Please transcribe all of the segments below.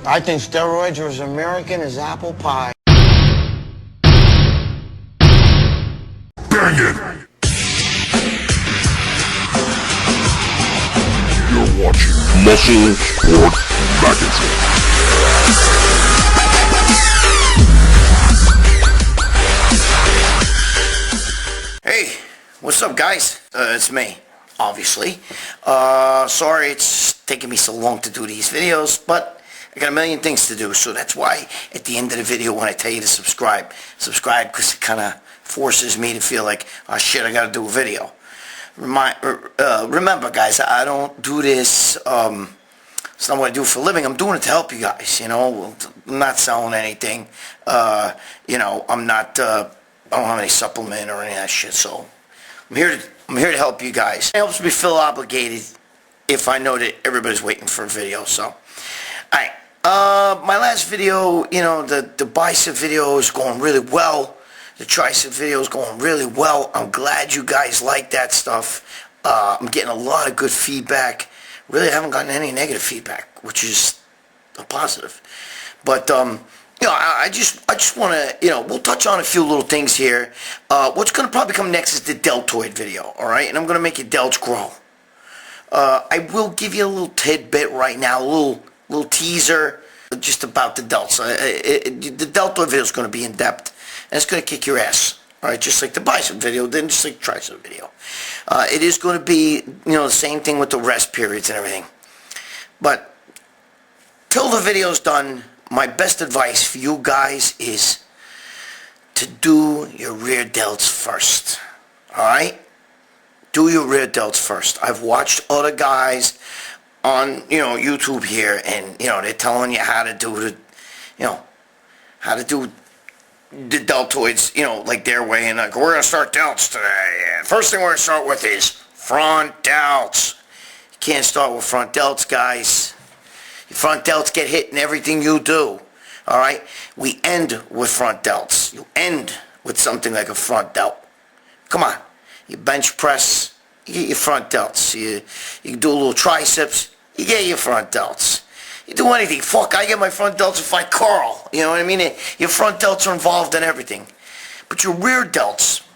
I think steroids are as American as apple pie. Bang it! You're watching Muscle Sport Magazine. Hey, what's up, guys? It's me, obviously. Sorry it's taking me so long to do these videos, but I got a million things to do, so that's why at the end of the video when I tell you to subscribe because it kind of forces me to feel like, oh shit, I got to do a video. Remember, guys, I don't do this, it's not what I do for a living. I'm doing it to help you guys, you know. I'm not selling anything. You know, I don't have any supplement or any of that shit, so I'm here to help you guys. It helps me feel obligated if I know that everybody's waiting for a video, so. Alright, my last video, you know, the bicep video is going really well. The tricep video is going really well. I'm glad you guys like that stuff. I'm getting a lot of good feedback. Really haven't gotten any negative feedback, which is a positive. But, you know, I just want to, you know, we'll touch on a few little things here. What's going to probably come next is the deltoid video, all right? And I'm going to make your delts grow. I will give you a little tidbit right now, a little teaser just about the delts. The deltoid video is going to be in depth, and it's going to kick your ass, all right? Just like the bicep video, then just like the tricep video. It is going to be, you know, the same thing with the rest periods and everything. But till the video's done, my best advice for you guys is to do your rear delts first, all right? Do your rear delts first. I've watched other guys on, you know, YouTube here, and, you know, they're telling you how to do the, you know, how to do the deltoids, you know, like their way, and like, we're going to start delts today. And first thing we're going to start with is front delts. You can't start with front delts, guys. Your front delts get hit in everything you do, all right? We end with front delts. You end with something like a front delt. Come on. You bench press, you get your front delts. You do a little triceps, you get your front delts. You do anything. Fuck, I get my front delts if I curl. You know what I mean? Your front delts are involved in everything. But your rear delts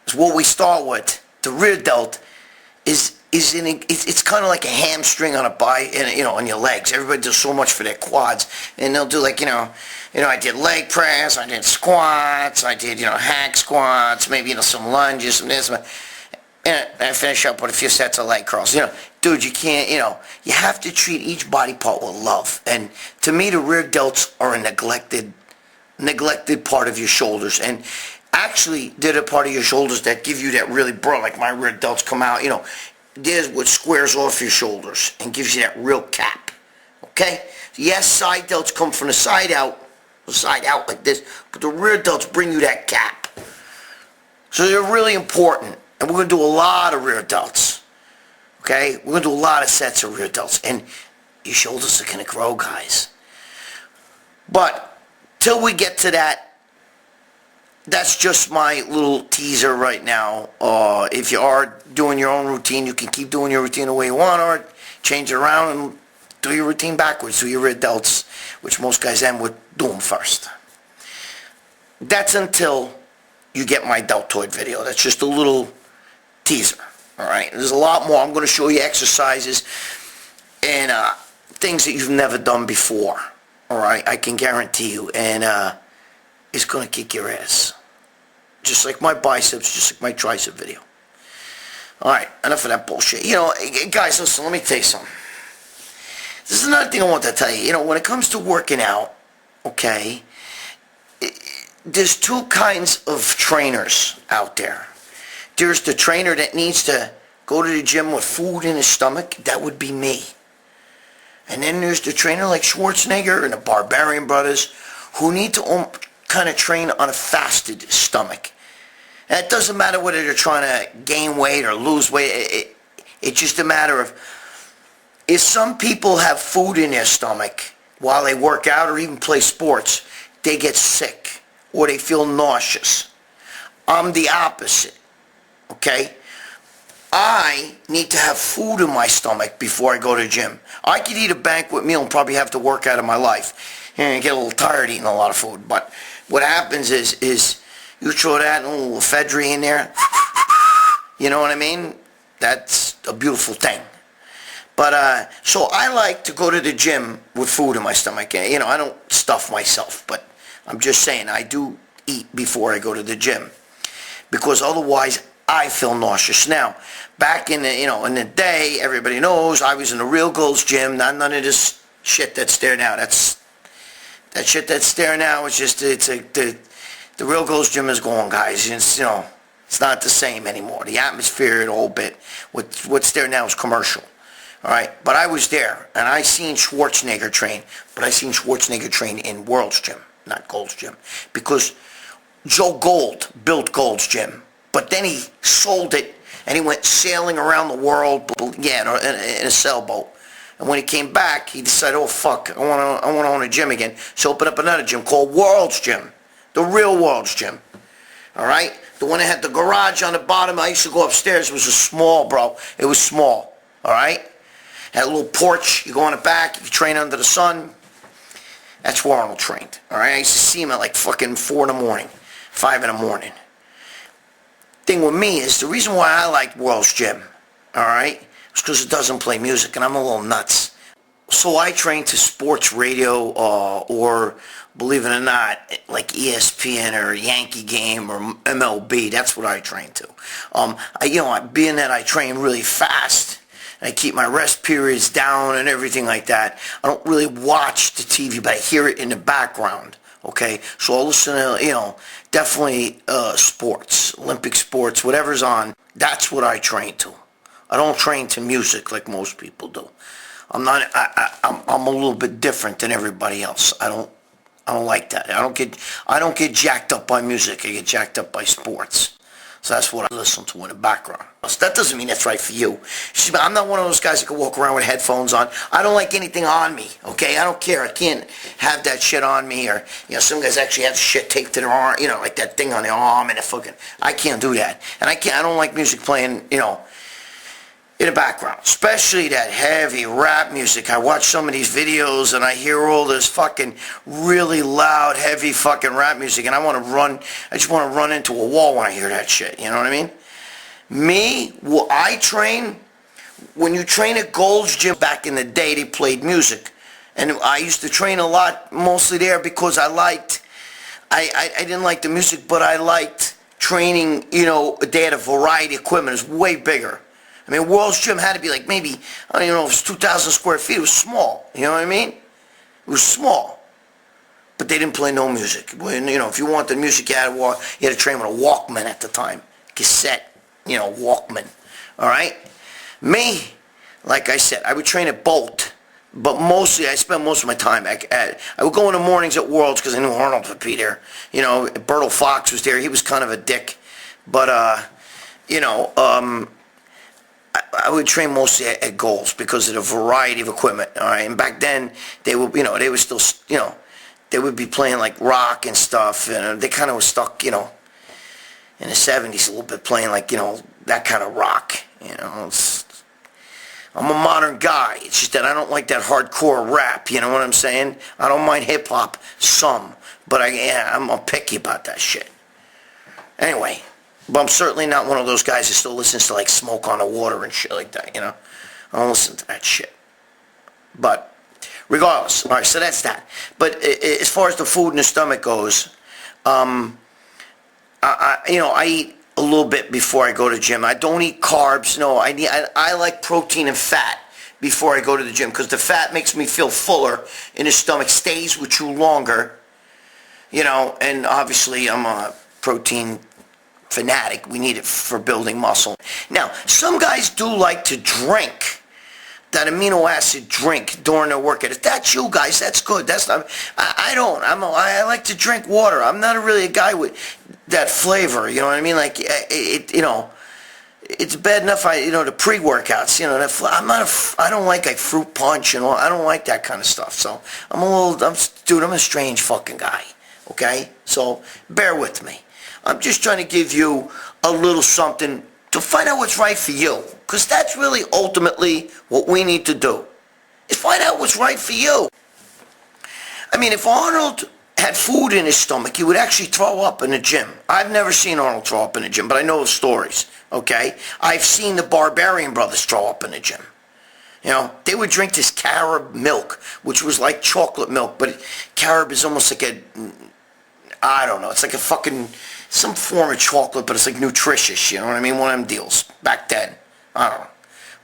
is what we start with. The rear delt it's kind of like a hamstring on you know, on your legs. Everybody does so much for their quads, and they'll do like, you know, I did leg press, I did squats, I did, you know, hack squats, maybe, you know, some lunges, some this, and I finish up with a few sets of leg curls. You know, dude, you can't, you know, you have to treat each body part with love. And to me, the rear delts are a neglected part of your shoulders. And actually, they're the part of your shoulders that give you that really like my rear delts come out, you know. There's what squares off your shoulders and gives you that real cap. Okay? Yes, side delts come from the side out like this, but the rear delts bring you that cap. So they're really important. And we're going to do a lot of rear delts. Okay? We're going to do a lot of sets of rear delts. And your shoulders are going to grow, guys. But till we get to that, that's just my little teaser right now. If you are doing your own routine, you can keep doing your routine the way you want, or change it around and do your routine backwards. Do your rear delts, which most guys end with, do them first. That's until you get my deltoid video. That's just a little teaser. All right? There's a lot more. I'm going to show you exercises and things that you've never done before. All right? I can guarantee you. And it's going to kick your ass. Just like my biceps, just like my tricep video. Alright, enough of that bullshit. You know, guys, listen, let me tell you something. This is another thing I want to tell you. You know, when it comes to working out, okay, there's two kinds of trainers out there. There's the trainer that needs to go to the gym with food in his stomach. That would be me. And then there's the trainer like Schwarzenegger and the Barbarian Brothers who need to kind of train on a fasted stomach. And it doesn't matter whether they're trying to gain weight or lose weight. It's just a matter of, if some people have food in their stomach while they work out or even play sports, they get sick or they feel nauseous. I'm the opposite, okay? I need to have food in my stomach before I go to the gym. I could eat a banquet meal and probably have to work out of my life. And get a little tired eating a lot of food. But what happens is you throw that little ephedrine in there. You know what I mean? That's a beautiful thing. But, so I like to go to the gym with food in my stomach. You know, I don't stuff myself, but I'm just saying I do eat before I go to the gym. Because otherwise, I feel nauseous. Now, back in the, in the day, everybody knows I was in the Real Gold's Gym, not none of this shit that's there now. That shit that's there now is just, the Real Gold's Gym is gone, guys. It's, it's not the same anymore. The atmosphere, the whole bit. What's there now is commercial. All right, but I was there, and I seen Schwarzenegger train, but I seen Schwarzenegger train in World's Gym, not Gold's Gym, because Joe Gold built Gold's Gym, but then he sold it, and he went sailing around the world, in a sailboat. And when he came back, he decided, oh fuck, I want to own a gym again. So opened up another gym called World's Gym, the real World's Gym. All right, the one that had the garage on the bottom. I used to go upstairs. It was a small, bro. It was small. All right. Had a little porch. You go on the back. You train under the sun. That's where Arnold trained. All right. I used to see him at like fucking 4 in the morning, 5 in the morning. Thing with me is the reason why I like World's Gym. All right, is because it doesn't play music, and I'm a little nuts. So I train to sports radio, or believe it or not, like ESPN or Yankee Game or MLB. That's what I train to. Being that I train really fast. I keep my rest periods down and everything like that. I don't really watch the TV, but I hear it in the background, okay? So I'll listen to, definitely sports, Olympic sports, whatever's on. That's what I train to. I don't train to music like most people do. I'm a little bit different than everybody else. I don't like that. I don't get jacked up by music. I get jacked up by sports. So that's what I listen to in the background. So that doesn't mean that's right for you. See, I'm not one of those guys that can walk around with headphones on. I don't like anything on me, okay? I don't care. I can't have that shit on me, or, some guys actually have shit taped to their arm, like that thing on their arm and I can't do that. And I don't like music playing, in the background, especially that heavy rap music. I watch some of these videos and I hear all this fucking really loud, heavy fucking rap music, and I just want to run into a wall when I hear that shit, you know what I mean? I train, when you train at Gold's Gym, back in the day they played music, and I used to train a lot, mostly there because I didn't like the music, but I liked training, they had a variety of equipment. It was way bigger. I mean, World's Gym had to be like maybe, I don't even know if it's 2,000 square feet. It was small. You know what I mean? It was small. But they didn't play no music. If you wanted music, you had to train with a Walkman at the time. Cassette, Walkman. All right? Me, like I said, I would train at Bolt. But mostly, I spent most of my time I would go in the mornings at World's because I knew Arnold would be there. Bertle Fox was there. He was kind of a dick. But, I would train mostly at Gold's because of the variety of equipment, all right? And back then, they were still, they would be playing like rock and stuff, and they kind of were stuck, in the 70s a little bit playing like, that kind of rock, I'm a modern guy. It's just that I don't like that hardcore rap, you know what I'm saying? I don't mind hip-hop, some, but I'm picky about that shit. Anyway. But I'm certainly not one of those guys that still listens to like Smoke on the Water and shit like that, I don't listen to that shit. But regardless, all right, so that's that. But as far as the food in the stomach goes, I eat a little bit before I go to the gym. I don't eat carbs. No, I like protein and fat before I go to the gym because the fat makes me feel fuller in the stomach, stays with you longer, and obviously I'm a protein fanatic. We need it for building muscle. Now, some guys do like to drink that amino acid drink during their workout. If that's you guys, that's good. That's not. I don't. I like to drink water. I'm not really a guy with that flavor. You know what I mean? Like it's bad enough. The pre-workouts. I don't like fruit punch and all. I don't like that kind of stuff. So I'm a strange fucking guy. Okay, so bear with me. I'm just trying to give you a little something to find out what's right for you. Because that's really ultimately what we need to do, is find out what's right for you. I mean, if Arnold had food in his stomach, he would actually throw up in the gym. I've never seen Arnold throw up in the gym, but I know the stories, okay? I've seen the Barbarian Brothers throw up in the gym. You know, they would drink this carob milk, which was like chocolate milk, but carob is almost like I don't know, it's like a fucking, some form of chocolate, but it's like nutritious, you know what I mean? One of them deals, back then. I don't know.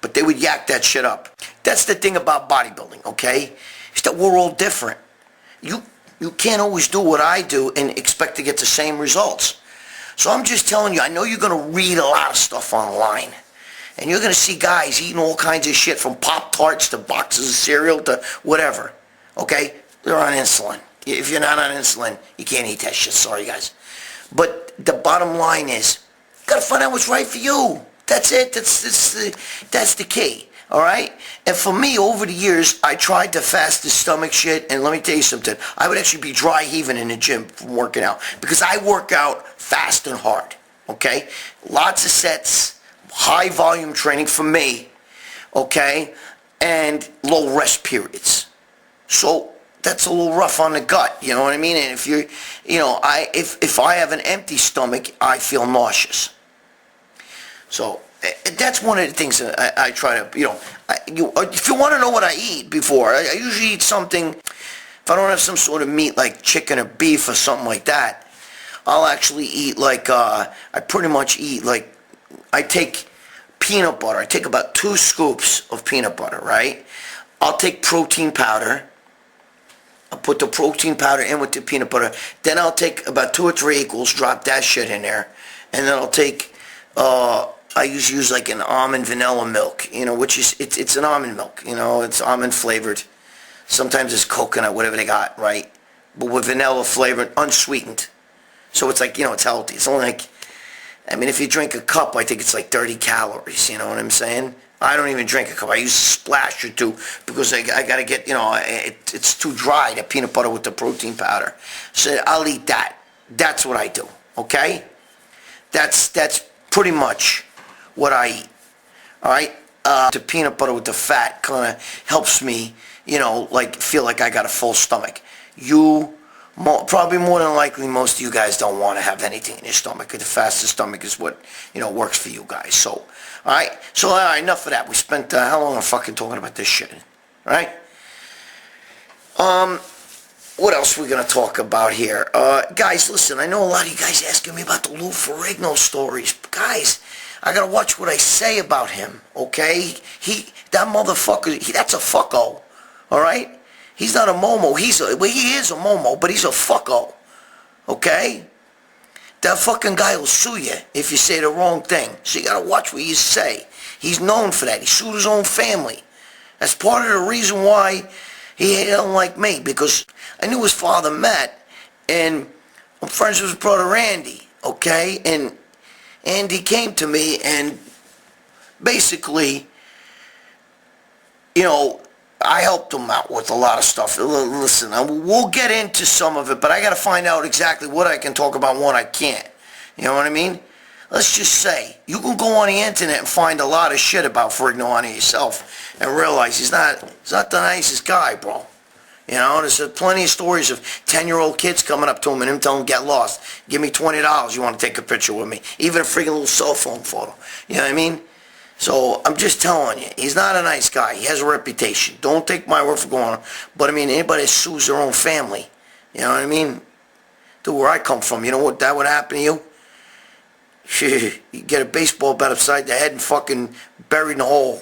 But they would yak that shit up. That's the thing about bodybuilding, okay? Is that we're all different. You can't always do what I do and expect to get the same results. So I'm just telling you, I know you're going to read a lot of stuff online. And you're going to see guys eating all kinds of shit, from Pop-Tarts to boxes of cereal to whatever. Okay? They're on insulin. If you're not on insulin, you can't eat that shit. Sorry, guys. But the bottom line is, you got to find out what's right for you. That's it. That's the key. All right? And for me, over the years, I tried to fast the stomach shit. And let me tell you something. I would actually be dry heaving in the gym from working out. Because I work out fast and hard. Okay? Lots of sets. High volume training for me, okay, and low rest periods. So that's a little rough on the gut, you know what I mean? And if you're, you know, if I have an empty stomach, I feel nauseous. So that's one of the things that I try to, you know, if you want to know what I eat before, I usually eat something. If I don't have some sort of meat like chicken or beef or something like that, I'll actually eat like, I pretty much eat like, I take peanut butter. I take about 2 scoops of peanut butter, right? I'll take protein powder. I'll put the protein powder in with the peanut butter. Then I'll take about 2 or 3 equals, drop that shit in there. And then I'll take, I usually use like an almond vanilla milk, you know, which is, it's an almond milk, you know, it's almond flavored. Sometimes it's coconut, whatever they got, right? But with vanilla flavored, unsweetened. So it's like, you know, it's healthy. It's only like, I mean, if you drink a cup, I think it's like 30 calories, you know what I'm saying? I don't even drink a cup. I use a splash or 2 because I got to get, you know, it's too dry, the peanut butter with the protein powder. So I'll eat that. That's what I do, okay? That's pretty much what I eat, all right? The peanut butter with the fat kind of helps me, you know, like feel like I got a full stomach. Probably more than likely, most of you guys don't want to have anything in your stomach. The fastest stomach is what, you know, works for you guys. So, all right. So, enough of that. We spent how long fucking talking about this shit, all right? What else are we gonna talk about here? Guys, listen. I know a lot of you guys asking me about the Lou Ferrigno stories. Guys, I gotta watch what I say about him. Okay? That motherfucker. That's a fucko. All right? He's not a Momo. He is a Momo, but he's a fucko. Okay? That fucking guy will sue you if you say the wrong thing. So you gotta watch what you say. He's known for that. He sued his own family. That's part of the reason why he don't like me, because I knew his father, Matt, and I'm friends with his brother, Andy. Okay? And Andy came to me and basically, you know, I helped him out with a lot of stuff. Listen, we'll get into some of it, but I got to find out exactly what I can talk about and what I can't. You know what I mean? Let's just say, you can go on the internet and find a lot of shit about Ferrigno on it yourself and realize he's not the nicest guy, bro. You know, there's plenty of stories of 10-year-old kids coming up to him and him telling him, get lost. Give me $20, you want to take a picture with me. Even a freaking little cell phone photo. You know what I mean? So, I'm just telling you, he's not a nice guy. He has a reputation. Don't take my word for going on. But, I mean, anybody that sues their own family, you know what I mean? Dude, where I come from, you know what that would happen to you? You get a baseball bat upside the head and fucking buried in a hole.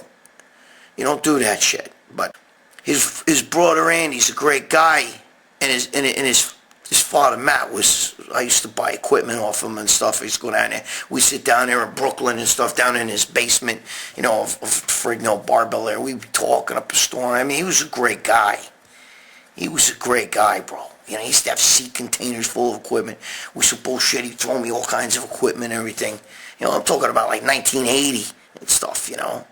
You don't do that shit. But his brother Andy's a great guy, and his father Matt was, I used to buy equipment off him and stuff. I used to go down there. We sit down there in Brooklyn and stuff, down in his basement, you know, of Ferrigno Barbell there. We'd be talking up a storm. I mean, he was a great guy. He was a great guy, bro. You know, he used to have seat containers full of equipment. We used to bullshit. He'd throw me all kinds of equipment and everything. You know, I'm talking about like 1980 and stuff, you know.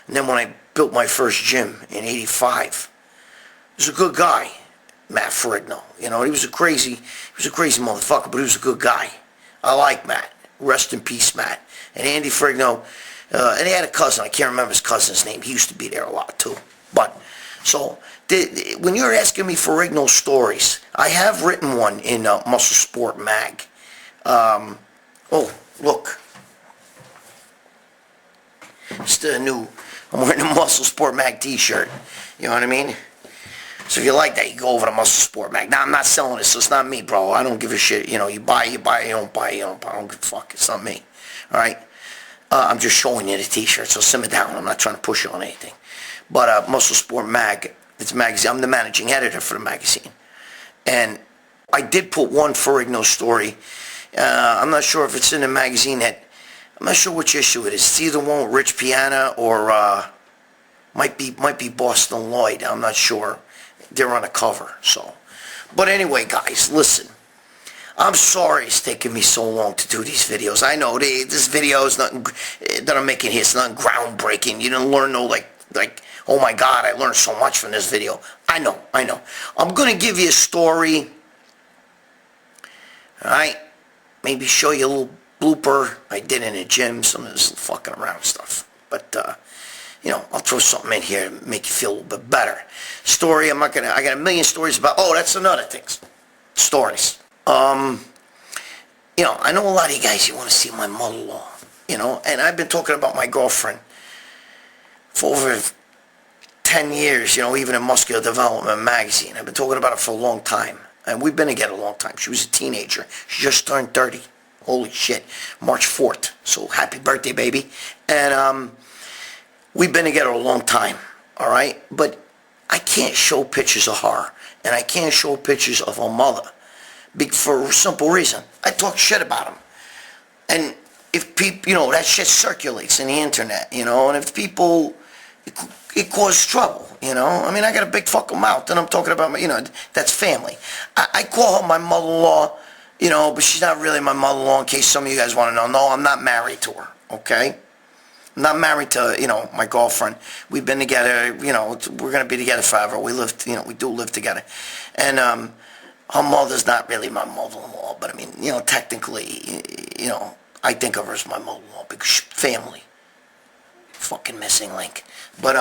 And then when I built my first gym in 85, he was a good guy. Matt Ferrigno, you know, he was a crazy motherfucker, but he was a good guy. I like Matt. Rest in peace, Matt. And Andy Frigno, and he had a cousin. I can't remember his cousin's name. He used to be there a lot too. But, so, when you're asking me for Rigno stories, I have written one in Muscle Sport Mag. Oh, look. It's the new, I'm wearing a Muscle Sport Mag t-shirt. You know what I mean? So if you like that, you go over to Muscle Sport Mag. Now, I'm not selling it, so it's not me, bro. I don't give a shit. You know, you buy, you don't buy, you don't buy. I don't give a fuck. It's not me. All right? I'm just showing you the t-shirt, so simmer down. I'm not trying to push you on anything. But Muscle Sport Mag, it's a magazine. I'm the managing editor for the magazine. And I did put one Ferrigno story. I'm not sure if it's in the magazine I'm not sure which issue it is. It's either one with Rich Piana or might be Boston Lloyd. I'm not sure. They're on the cover. So, but anyway, guys, listen. I'm sorry it's taking me so long to do these videos. I know this video is nothing that I'm making here. It's nothing groundbreaking. You didn't learn no like oh my God, I learned so much from this video. I know. I'm gonna give you a story. All right, maybe show you a little blooper I did in the gym, some of this fucking around stuff. But you know, I'll throw something in here to make you feel a little bit better. Story, I got a million stories about, oh, that's another thing. Stories. You know, I know a lot of you guys, you want to see my mother-in-law, you know, and I've been talking about my girlfriend for over 10 years, you know, even in Muscular Development magazine. I've been talking about it for a long time, and we've been together a long time. She was a teenager. She just turned 30. Holy shit. March 4th. So happy birthday, baby. And we've been together a long time, all right? But I can't show pictures of her, and I can't show pictures of her mother. For a simple reason. I talk shit about them. And if people, you know, that shit circulates in the internet, you know, and if people, it causes trouble, you know. I mean, I got a big fucking mouth, and I'm talking about, you know, that's family. I call her my mother-in-law, you know, but she's not really my mother-in-law, in case some of you guys want to know. No, I'm not married to her, okay? I'm not married to, you know, my girlfriend. We've been together, you know, we're going to be together forever. We live, you know, we do live together. And, her mother's not really my mother-in-law, but I mean, you know, technically, you know, I think of her as my mother-in-law because she's family. Fucking missing link. But,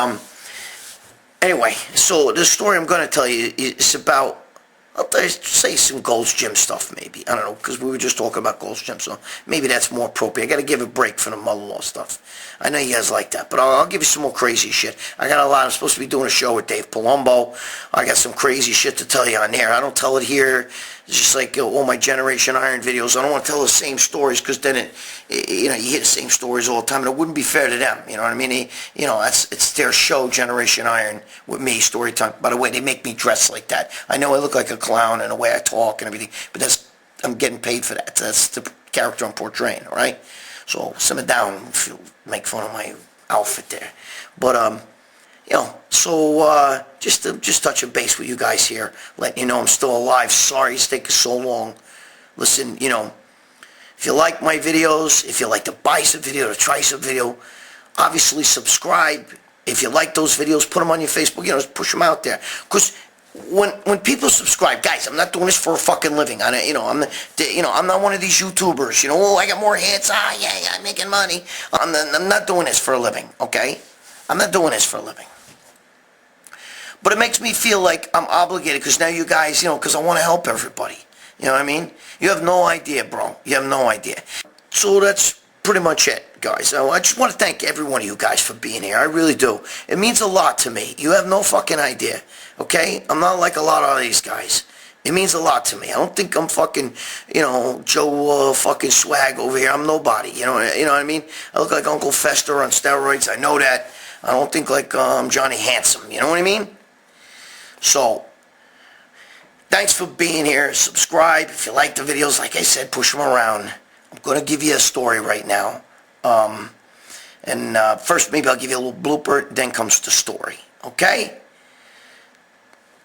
anyway, so the story I'm going to tell you is about, I'll say some Gold's Gym stuff maybe. I don't know, because we were just talking about Gold's Gym, so maybe that's more appropriate. I got to give a break for the mother-in-law stuff. I know you guys like that, but I'll give you some more crazy shit. I got a lot. I'm supposed to be doing a show with Dave Palumbo. I got some crazy shit to tell you on there. I don't tell it here. It's just like all my Generation Iron videos. I don't want to tell the same stories because then you know, you hear the same stories all the time, and it wouldn't be fair to them. You know what I mean? You know, it's their show, Generation Iron, with me, story time. By the way, they make me dress like that. I know I look like a clown and the way I talk and everything, but I'm getting paid for that. That's the character I'm portraying, all right? So simmer down if you make fun of my outfit there. But, you know, so just touch a base with you guys here, letting you know I'm still alive. Sorry it's taking so long. Listen, you know, if you like my videos, if you like to buy some video, to try some video, obviously subscribe. If you like those videos, put them on your Facebook, you know, just push them out there. Because when people subscribe, guys, I'm not doing this for a fucking living. You know, I'm not one of these YouTubers. You know, oh, I got more hits. Yeah, I'm making money. I'm not doing this for a living. Okay, I'm not doing this for a living. But it makes me feel like I'm obligated because now you guys, you know, because I want to help everybody. You know what I mean? You have no idea, bro. You have no idea. So that's pretty much it, guys. I just want to thank every one of you guys for being here. I really do. It means a lot to me. You have no fucking idea. Okay? I'm not like a lot of these guys. It means a lot to me. I don't think I'm fucking, you know, Joe fucking Swag over here. I'm nobody. You know what I mean? I look like Uncle Fester on steroids. I know that. I don't think like I'm Johnny Handsome. You know what I mean? So, thanks for being here. Subscribe. If you like the videos, like I said, push them around. I'm going to give you a story right now. First, maybe I'll give you a little blooper, then comes the story. Okay?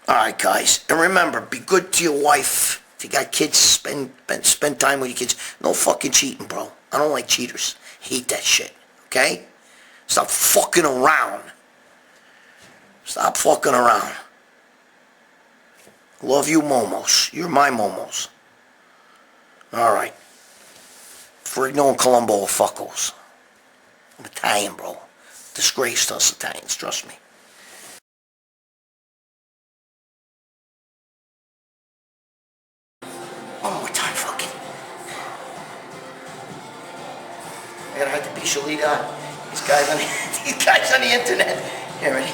Alright, guys. And remember, be good to your wife. If you got kids, spend time with your kids. No fucking cheating, bro. I don't like cheaters. Hate that shit. Okay? Stop fucking around. Stop fucking around. Love you, Momos. You're my Momos. Alright. for ignoring Colombo fuckos. I'm Italian, bro. Disgrace to us Italians, trust me. One more time, fucking. I gotta have the Bicholita. These guys on the internet. Here, ready?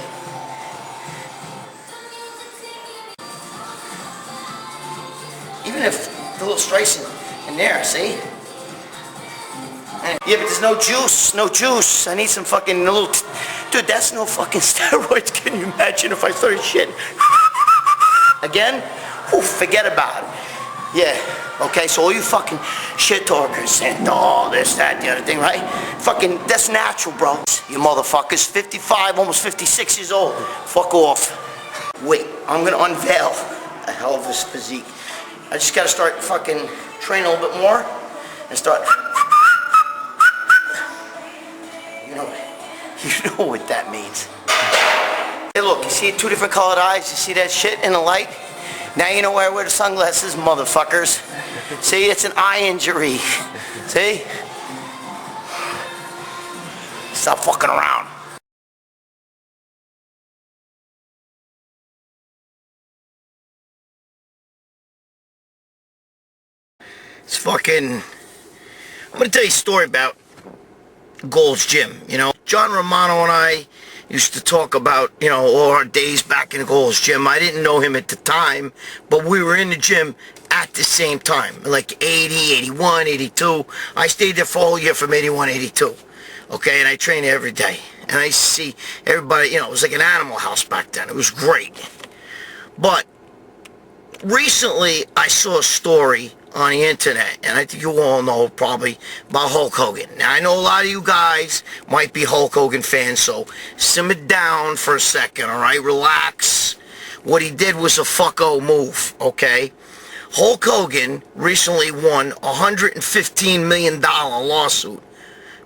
Even if the little stripes in there, see? Yeah, but there's no juice, no juice. I need some fucking little... Dude, that's no fucking steroids. Can you imagine if I started shitting? Again? Ooh, forget about it. Yeah, okay, so all you fucking shit talkers saying, oh, this, that, the other thing, right? Fucking, that's natural, bro. You motherfuckers, 55, almost 56 years old. Fuck off. Wait, I'm gonna unveil a hell of a physique. I just gotta start fucking training a little bit more and start... You know what that means. Hey, look, you see two different colored eyes? You see that shit in the light? Now you know why I wear the sunglasses, motherfuckers. See, it's an eye injury. See? Stop fucking around. It's fucking... I'm gonna tell you a story about Gold's Gym, you know. John Romano and I used to talk about, you know, all our days back in Gold's Gym. I didn't know him at the time, but we were in the gym at the same time, like 80, 81, 82. I stayed there for a whole year from 81, 82. Okay, and I trained every day. And I see everybody, you know, it was like an animal house back then. It was great. But recently, I saw a story on the internet, and I think you all know probably about Hulk Hogan. Now, I know a lot of you guys might be Hulk Hogan fans, so simmer down for a second, all right? Relax. What he did was a fucko move, okay? Hulk Hogan recently won a $115 million lawsuit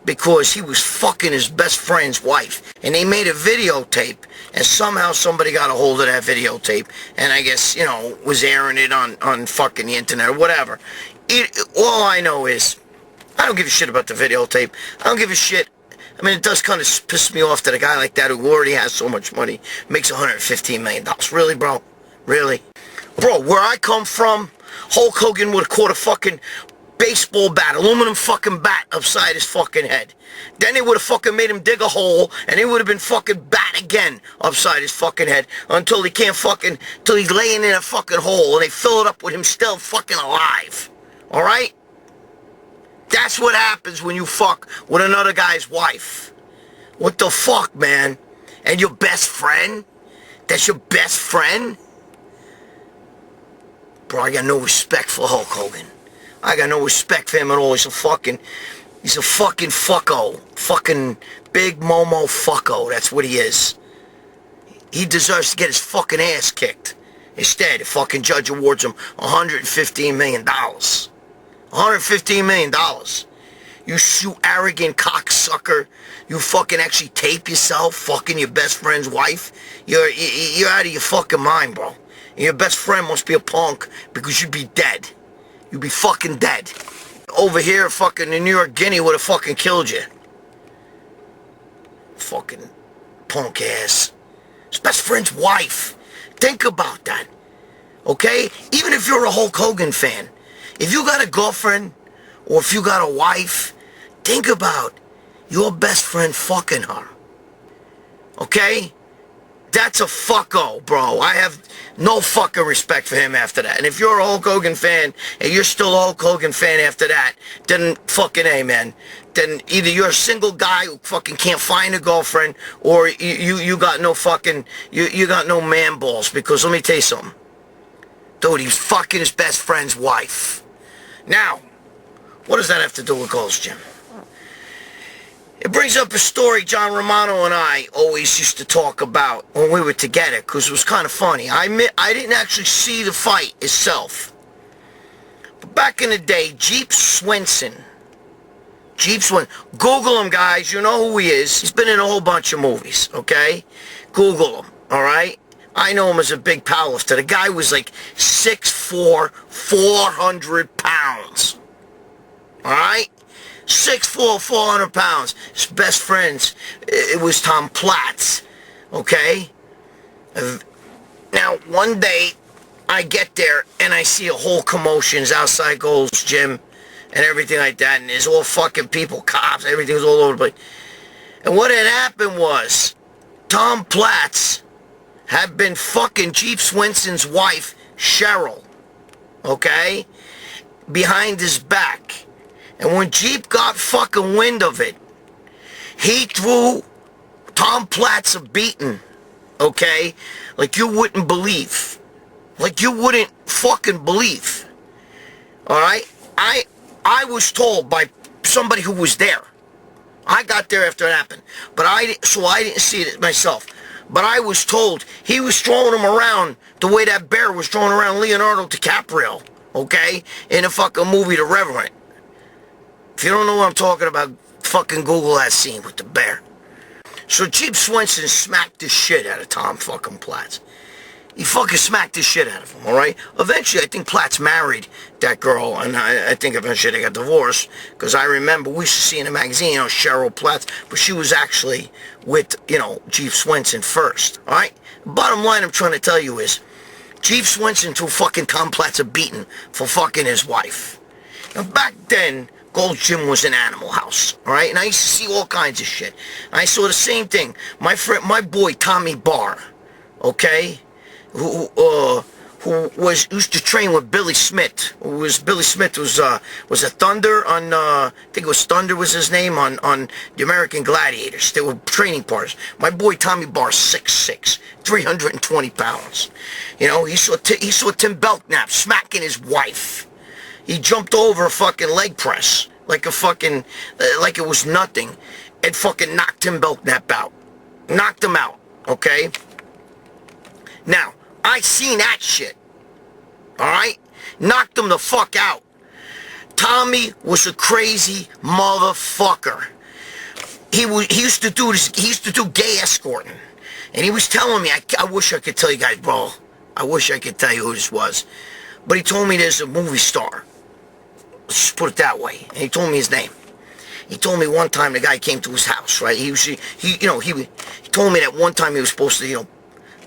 because he was fucking his best friend's wife. And they made a videotape, and somehow somebody got a hold of that videotape, and I guess, you know, was airing it on fucking the internet or whatever. All I know is, I don't give a shit about the videotape. I don't give a shit. I mean, it does kind of piss me off that a guy like that who already has so much money makes $115 million. Really, bro? Really? Bro, where I come from, Hulk Hogan would have caught a fucking baseball bat, aluminum fucking bat upside his fucking head. Then they would have fucking made him dig a hole, and he would have been fucking bat again upside his fucking head until he can't fucking, till he's laying in a fucking hole, and they fill it up with him still fucking alive. Alright? That's what happens when you fuck with another guy's wife. What the fuck, man? And your best friend? That's your best friend? Bro, I got no respect for Hulk Hogan. I got no respect for him at all. He's a fucking fucko. Fucking big Momo fucko. That's what he is. He deserves to get his fucking ass kicked. Instead, the fucking judge awards him $115 million. $115 million. You arrogant cocksucker. You fucking actually tape yourself fucking your best friend's wife. You're out of your fucking mind, bro. And your best friend must be a punk because you'd be dead. You'd be fucking dead. Over here, fucking in New York, Guinea would have fucking killed you. Fucking punk ass. His best friend's wife. Think about that. Okay? Even if you're a Hulk Hogan fan, if you got a girlfriend or if you got a wife, think about your best friend fucking her. Okay? That's a fucko, bro. I have no fucking respect for him after that. And if you're a Hulk Hogan fan, and you're still a Hulk Hogan fan after that, then fucking A, man. Then either you're a single guy who fucking can't find a girlfriend, or you got no fucking, you got no man balls. Because let me tell you something. Dude, he's fucking his best friend's wife. Now, what does that have to do with Gold's Gym? It brings up a story John Romano and I always used to talk about when we were together, because it was kind of funny. I didn't actually see the fight itself. But back in the day, Jeep Swenson, Google him, guys. You know who he is. He's been in a whole bunch of movies, okay? Google him, all right? I know him as a big powerlifter. The guy was like 6'4", 400 pounds, all right? 6'4", 400 pounds. His best friends, it was Tom Platz, okay? Now, one day, I get there, and I see a whole commotions outside Gold's Gym, and everything like that, and there's all fucking people, cops, everything's all over the place. And what had happened was, Tom Platz had been fucking Chief Swenson's wife, Cheryl, okay, behind his back. And when Jeep got fucking wind of it, he threw Tom Platz a beating, okay, like you wouldn't believe. Like you wouldn't fucking believe. Alright? I was told by somebody who was there. I got there after it happened. So I didn't see it myself. But I was told he was throwing him around the way that bear was throwing around Leonardo DiCaprio, okay? In a fucking movie, The Revenant. If you don't know what I'm talking about, fucking Google that scene with the bear. So Chief Swenson smacked the shit out of Tom fucking Platz. He fucking smacked the shit out of him, alright? Eventually, I think Platz married that girl, and I think eventually they got divorced, because I remember we used to see in the magazine, you know, Cheryl Platz, but she was actually with, you know, Chief Swenson first, alright? Bottom line I'm trying to tell you is, Chief Swenson threw fucking Tom Platz a beating for fucking his wife. Now, back then, Gold's Gym was an animal house, alright? And I used to see all kinds of shit. I saw the same thing. My boy, Tommy Barr, okay? Who used to train with Billy Smith. Billy Smith was a Thunder on I think it was Thunder was his name on the American Gladiators. They were training partners. My boy Tommy Barr, 6'6", 320 pounds. You know, he saw Tim Belknap smacking his wife. He jumped over a fucking leg press like like it was nothing, and fucking knocked Tim Belknap out. Knocked him out. Okay. Now, I seen that shit. Alright? Knocked him the fuck out. Tommy was a crazy motherfucker. He used to do this, he used to do gay escorting. And he was telling me, I wish I could tell you guys, bro. I wish I could tell you who this was. But he told me there's a movie star. Let's just put it that way. And he told me his name. He told me one time the guy came to his house, right? He told me that one time he was supposed to, you know,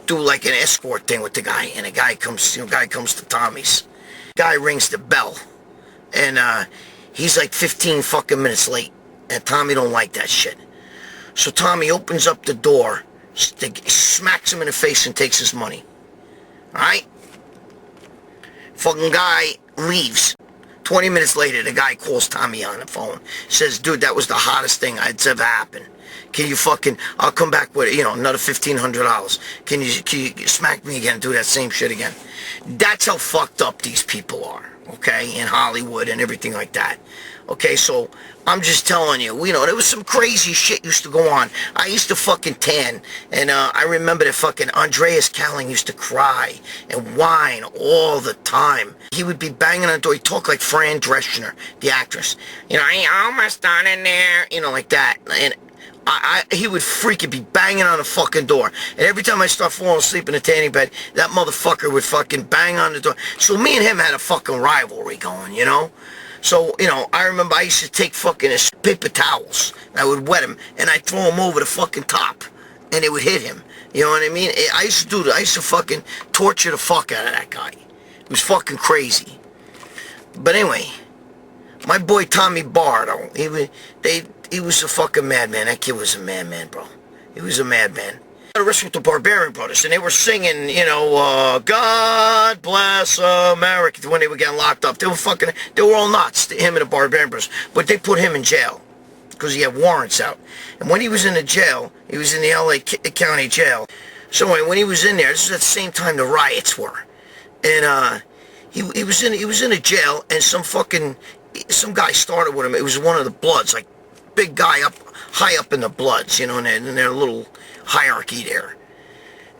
do like an escort thing with the guy, and a guy comes to Tommy's. Guy rings the bell, and he's like 15 fucking minutes late, and Tommy don't like that shit. So Tommy opens up the door, smacks him in the face, and takes his money. Alright? Fucking guy leaves. 20 minutes later, the guy calls Tommy on the phone. Says, dude, that was the hottest thing that's ever happened. Can you fucking, I'll come back with, you know, another $1,500. Can you smack me again and do that same shit again? That's how fucked up these people are, okay, in Hollywood and everything like that. Okay, so I'm just telling you, you know, there was some crazy shit used to go on. I used to fucking tan, and I remember that fucking Andreas Calling used to cry and whine all the time. He would be banging on the door. He'd talk like Fran Drescher, the actress. You know, I almost done in there, you know, like that. And he would freaking be banging on the fucking door. And every time I start falling asleep in the tanning bed, that motherfucker would fucking bang on the door. So me and him had a fucking rivalry going, you know? So, you know, I remember I used to take fucking paper towels. I would wet him, and I'd throw him over the fucking top. And it would hit him. You know what I mean? I used to do that. I used to fucking torture the fuck out of that guy. It was fucking crazy. But anyway, my boy Tommy Barr, though, he was a fucking madman. That kid was a madman, bro. He was a madman. I was wrestling with the Barbarian Brothers, and they were singing, you know, God bless America, when they were getting locked up. They were all nuts, him and the Barbarian Brothers. But they put him in jail, because he had warrants out. And when he was in the jail, he was in the L.A. County Jail. So anyway, when he was in there, this was at the same time the riots were. And, he was in a jail, and some guy started with him. It was one of the Bloods, like, big guy high up in the Bloods, you know, in their little hierarchy there.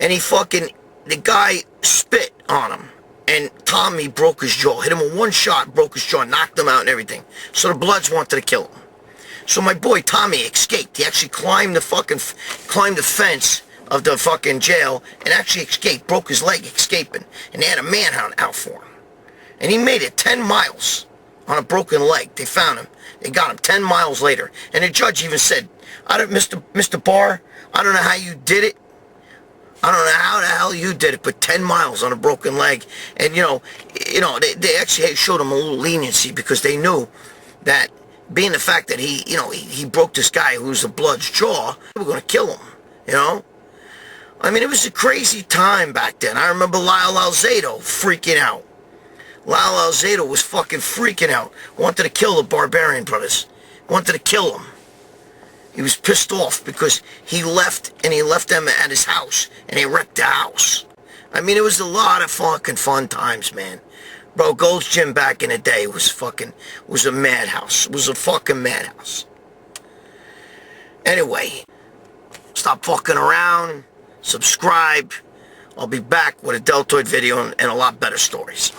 And the guy spit on him, and Tommy broke his jaw, hit him with one shot, broke his jaw, knocked him out and everything. So the Bloods wanted to kill him. So my boy Tommy escaped. He actually climbed the fence of the fucking jail and actually escaped, broke his leg escaping. And they had a manhunt out for him. And he made it 10 miles. on a broken leg. They found him. They got him 10 miles later. And the judge even said, Mr. Barr, I don't know how you did it. I don't know how the hell you did it, but 10 miles on a broken leg. And, they actually showed him a little leniency because they knew that being the fact that he broke this guy who's a blood's jaw, they were going to kill him, I mean, it was a crazy time back then. I remember Lyle Alzado freaking out. Lyle Alzado was fucking freaking out. Wanted to kill the Barbarian brothers. Wanted to kill them. He was pissed off because he left them at his house, and he wrecked the house. I mean, it was a lot of fucking fun times, man. Bro, Gold's Gym back in the day was a madhouse. It was a fucking madhouse. Anyway, stop fucking around. Subscribe. I'll be back with a deltoid video and a lot better stories.